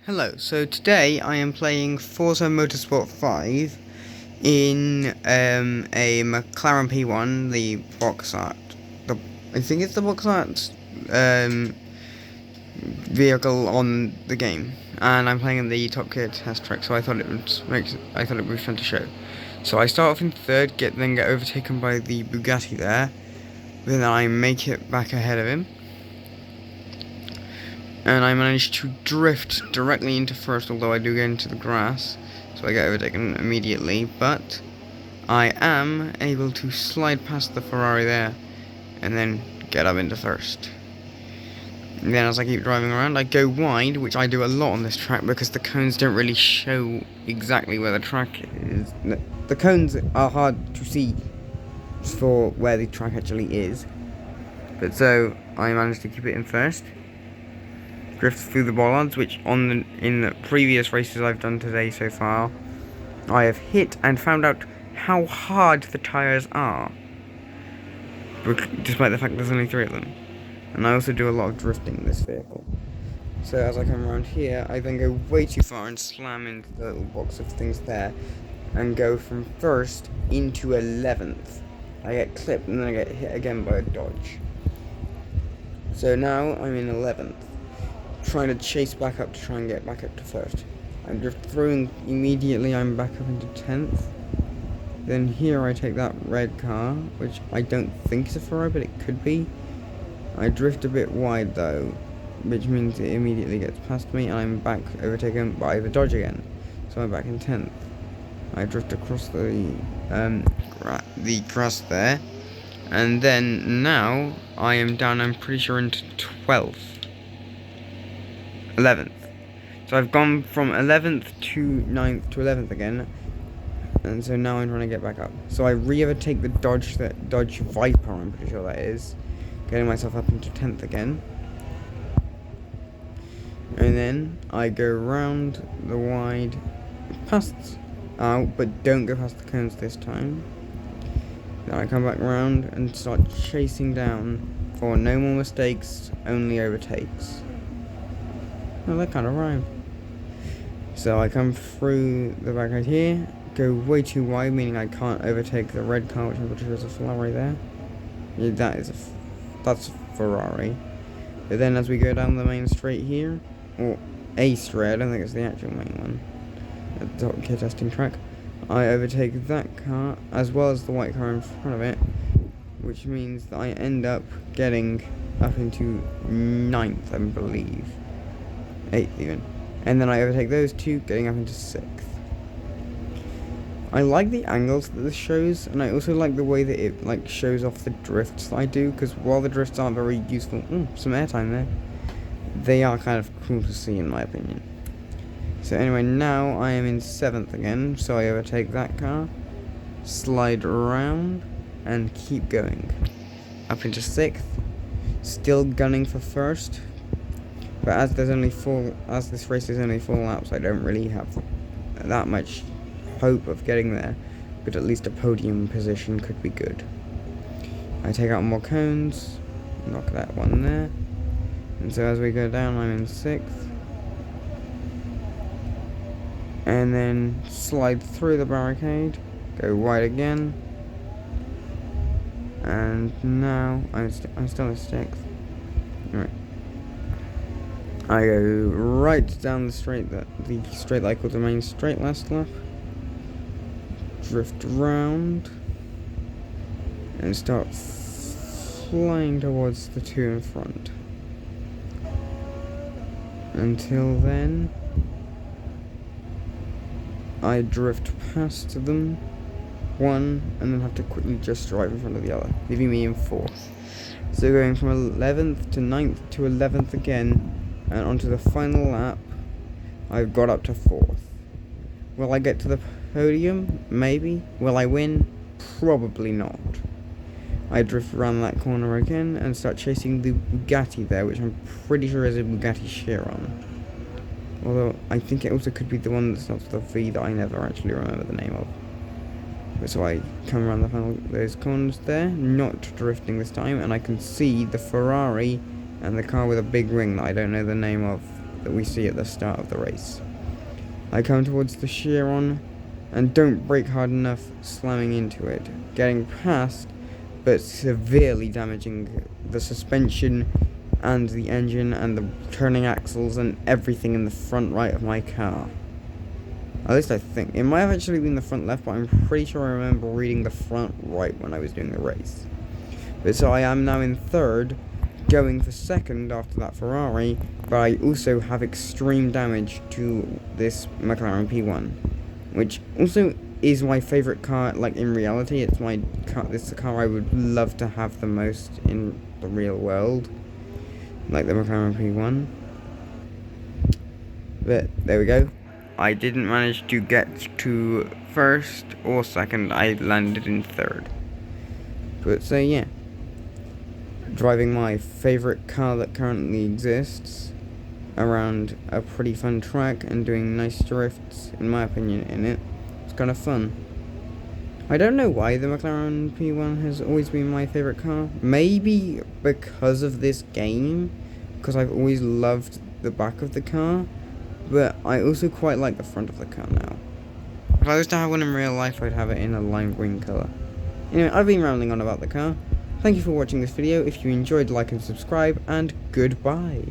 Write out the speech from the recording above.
Hello, so today I am playing Forza Motorsport 5 in a McLaren P1, the box art. I think it's the box art vehicle on the game, and I'm playing in the Top Gear test track. So I thought it would be fun to show. So I start off in third, then get overtaken by the Bugatti there, then I make it back ahead of him. And I managed to drift directly into first, although I do get into the grass, so I get overtaken immediately, but I am able to slide past the Ferrari there, and then get up into first. And then as I keep driving around, I go wide, which I do a lot on this track, because the cones don't really show exactly where the track is. The cones are hard to see for where the track actually is, but so I managed to keep it in first. Drift through the bollards, which in the previous races I've done today so far, I have hit and found out how hard the tyres are, despite the fact there's only 3 of them. And I also do a lot of drifting in this vehicle. So as I come around here, I then go way too far and slam into the little box of things there, and go from first into 11th. I get clipped and then I get hit again by a Dodge. So now I'm in 11th. Trying to chase back up to try and get back up to first. I drift through and immediately I'm back up into 10th. Then here I take that red car, which I don't think is a Ferrari, but it could be. I drift a bit wide though, which means it immediately gets past me and I'm back overtaken by the Dodge again. So I'm back in 10th. I drift across the grass there, and then now I am down, I'm pretty sure, into 12th. 11th. So I've gone from 11th to 9th to 11th again, and so now I'm trying to get back up. So I re-overtake the Dodge Viper, I'm pretty sure that is, getting myself up into 10th again. And then I go round the wide, past out, but don't go past the cones this time. Then I come back round and start chasing down for no more mistakes, only overtakes. Oh, that kind of rhymed. So I come through the back right here, go way too wide, meaning I can't overtake the red car, which I'm pretty sure is a Ferrari there. Yeah, that's a Ferrari. But then as we go down the main straight here, or a straight, I don't think it's the actual main one, at the Top Gear testing track, I overtake that car, as well as the white car in front of it, which means that I end up getting up into 9th, I believe. 8th even. And then I overtake those two, getting up into 6th. I like the angles that this shows, and I also like the way that it shows off the drifts that I do, because while the drifts aren't very useful, some airtime there, they are kind of cool to see in my opinion. So anyway, now I am in 7th again, so I overtake that car, slide around, and keep going. Up into 6th, still gunning for first. But as this race is only 4 laps, I don't really have that much hope of getting there, but at least a podium position could be good. I take out more cones, knock that one there, and so as we go down, I'm in 6th, and then slide through the barricade, go wide again, and now I'm still in 6th. Right. I go right down the straight that I call the main straight last lap. Drift round and start flying towards the 2 in front. Until then, I drift past them, one, and then have to quickly just drive in front of the other, leaving me in 4th. So going from 11th to 9th to 11th again, and onto the final lap, I've got up to 4th. Will I get to the podium? Maybe. Will I win? Probably not. I drift around that corner again and start chasing the Bugatti there, which I'm pretty sure is a Bugatti Chiron. Although I think it also could be the one that starts with a V that I never actually remember the name of. So I come around those corners there, not drifting this time, and I can see the Ferrari and the car with a big ring that I don't know the name of that we see at the start of the race. I come towards the Chiron and don't brake hard enough, slamming into it, getting past but severely damaging the suspension and the engine and the turning axles and everything in the front right of my car. At least I think. It might have actually been the front left, but I'm pretty sure I remember reading the front right when I was doing the race. But so I am now in third, going for second after that Ferrari, but I also have extreme damage to this McLaren P1, which also is my favourite car. Like, in reality, it's my car. This is the car I would love to have the most in the real world, like the McLaren P1. But there we go. I didn't manage to get to first or second. I landed in third. But so yeah, driving my favourite car that currently exists around a pretty fun track and doing nice drifts, in my opinion, in it. It's kind of fun. I don't know why the McLaren P1 has always been my favourite car. Maybe because of this game, because I've always loved the back of the car, but I also quite like the front of the car now. If I was to have one in real life, I'd have it in a lime green colour. Anyway, I've been rambling on about the car. Thank you for watching this video. If you enjoyed, like and subscribe, and goodbye.